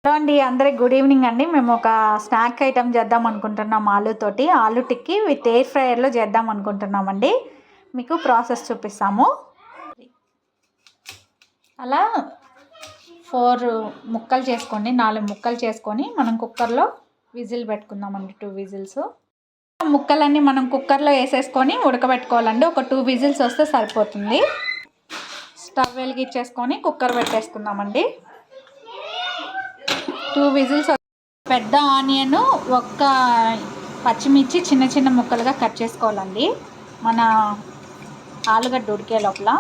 Hello అండి, అందరికి good evening అండి. మేము ఒక స్నాక్ ఐటెం చేద్దాం అనుకుంటున్నాం. ఆలూతోటి ఆలూ టిక్కీ విత్ ఎయిర్ ఫ్రైయర్లో చేద్దాం అనుకుంటున్నామండి. మీకు ప్రాసెస్ చూపిస్తాము. అలా 4 ముక్కలు చేసుకోండి, 4 ముక్కలు చేసుకొని మనం కుక్కర్లో విజిల్ పెట్టుకుందామండి. 2 విజిల్స్. ముక్కలన్నీ మనం కుక్కర్లో వేసేసుకొని ఉడకబెట్టుకోవాలండి. ఒక 2 విజిల్స్ వస్తే సరిపోతుంది. స్టవ్ వెలిగించేసుకొని కుక్కర్ పెట్టేసుకుందామండి. 2 విజిల్స్. పెద్ద ఆనియన్, ఒక్క పచ్చిమిర్చి చిన్న చిన్న ముక్కలుగా కట్ చేసుకోవాలండి మన ఆలుగడ్డ ఉడికే లోపల.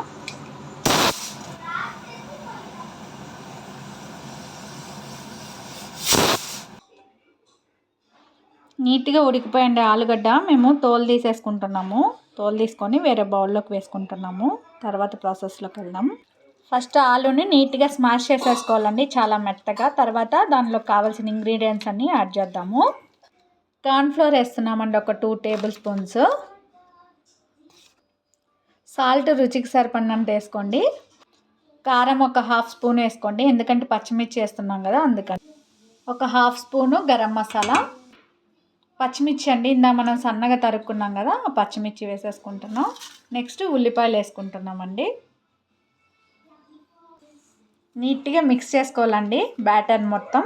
నీట్గా ఉడికిపోయండి ఆలుగడ్డ. మేము తోలు తీసేసుకుంటున్నాము. తోలు తీసుకొని వేరే బౌల్లోకి వేసుకుంటున్నాము. తర్వాత ప్రాసెస్లోకి వెళ్దాం. ఫస్ట్ ఆలూని నీట్గా స్మాష్ చేసేసుకోవాలండి, చాలా మెత్తగా. తర్వాత దానిలో కావాల్సిన ఇంగ్రీడియంట్స్ అన్నీ యాడ్ చేద్దాము. కార్న్ఫ్లోర్ వేస్తున్నామండి, ఒక 2 టేబుల్ స్పూన్స్. సాల్ట్ రుచికి సరిపడినంత వేసుకోండి. కారం ఒక 1/2 స్పూన్ వేసుకోండి, ఎందుకంటే పచ్చిమిర్చి వేస్తున్నాం కదా అందుకని. ఒక 1/2 స్పూను గరం మసాలా. పచ్చిమిర్చి అండి, ఇందా మనం సన్నగా తరుక్కున్నాం కదా, ఆ పచ్చిమిర్చి వేసేసుకుంటున్నాం. నెక్స్ట్ ఉల్లిపాయలు వేసుకుంటున్నామండి. నీట్గా మిక్స్ చేసుకోవాలండి బ్యాటర్ మొత్తం.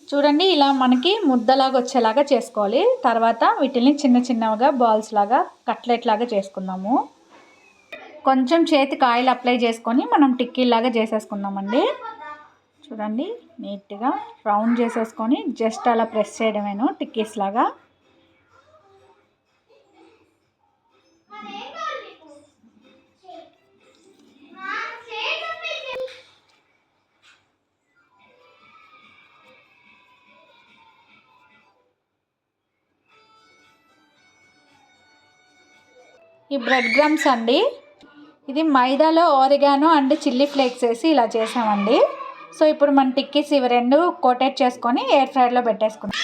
చూడండి, ఇలా మనకి ముద్దలాగా వచ్చేలాగా చేసుకోవాలి. తర్వాత వీటిని చిన్న చిన్నగా బాల్స్ లాగా, కట్లెట్ లాగా చేసుకుందాము. కొంచెం చేతికి ఆయిల్ అప్లై చేసుకొని మనం టిక్కీలాగా చేసేసుకుందామండి. చూడండి, నీట్గా రౌండ్ చేసేసుకొని జస్ట్ అలా ప్రెస్ చేయడమేను, టిక్కీస్ లాగా. ఈ బ్రెడ్ క్రమ్స్ అండి, ఇది మైదాలో ఆరిగానో అండ్ చిల్లీ ఫ్లేక్స్ వేసి ఇలా చేసామండి. సో ఇప్పుడు మన టిక్కీస్ ఇవి 2 కోటెడ్ చేసుకొని ఎయిర్ ఫ్రైయర్లో పెట్టేసుకున్నాం.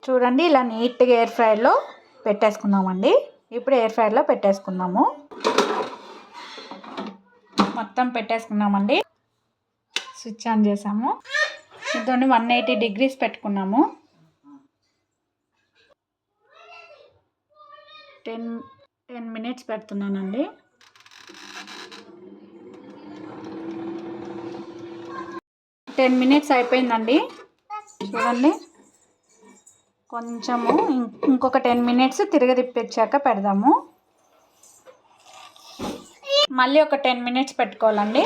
చూడండి, ఇలా నీట్గా ఎయిర్ ఫ్రైయర్లో పెట్టేసుకున్నామండి. ఇప్పుడు ఎయిర్ ఫ్రైయర్లో పెట్టేసుకున్నాము. మొత్తం పెట్టేసుకున్నామండి. స్విచ్ ఆన్ చేసాము. దీన్ని 180 డిగ్రీస్ పెట్టుకున్నాము. 10 మినిట్స్ పెడుతున్నానండి. టెన్ మినిట్స్ అయిపోయిందండి. చూడండి, కొంచెము ఇంకొక 10 మినిట్స్ తిరగదిప్పించాక పెడదాము. మళ్ళీ ఒక 10 మినిట్స్ పెట్టుకోవాలండి.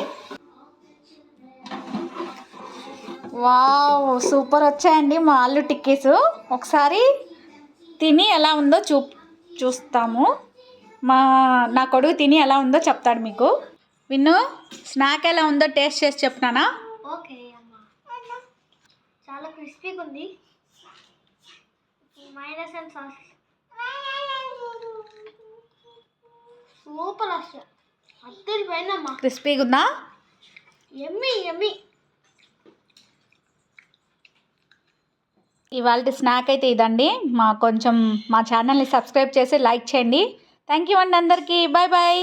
వావ్, సూపర్ వచ్చాయండి మా ఆలు టిక్కీస్. ఒకసారి తిని ఎలా ఉందో చూస్తాము. నా కొడుకు తిని ఎలా ఉందో చెప్తాడు మీకు. విన్ను, స్నాక్ ఎలా ఉందో టేస్ట్ చేసి చెప్తానా? ఓకే అమ్మా, చాలా క్రిస్పీగా ఉంది. మైనస్ అండ్ సాస్ సూపర్, అసలు అద్దరిపోయిందమ్మా. క్రిస్పీగా ఉందా? యమ్మీ యమ్మీ. ఇవాళ స్నాక్ అయితే ఇదండి. మా ఛానల్ని సబ్స్క్రైబ్ చేసి లైక్ చేయండి. థ్యాంక్ యూ అండి అందరికీ. Bye bye.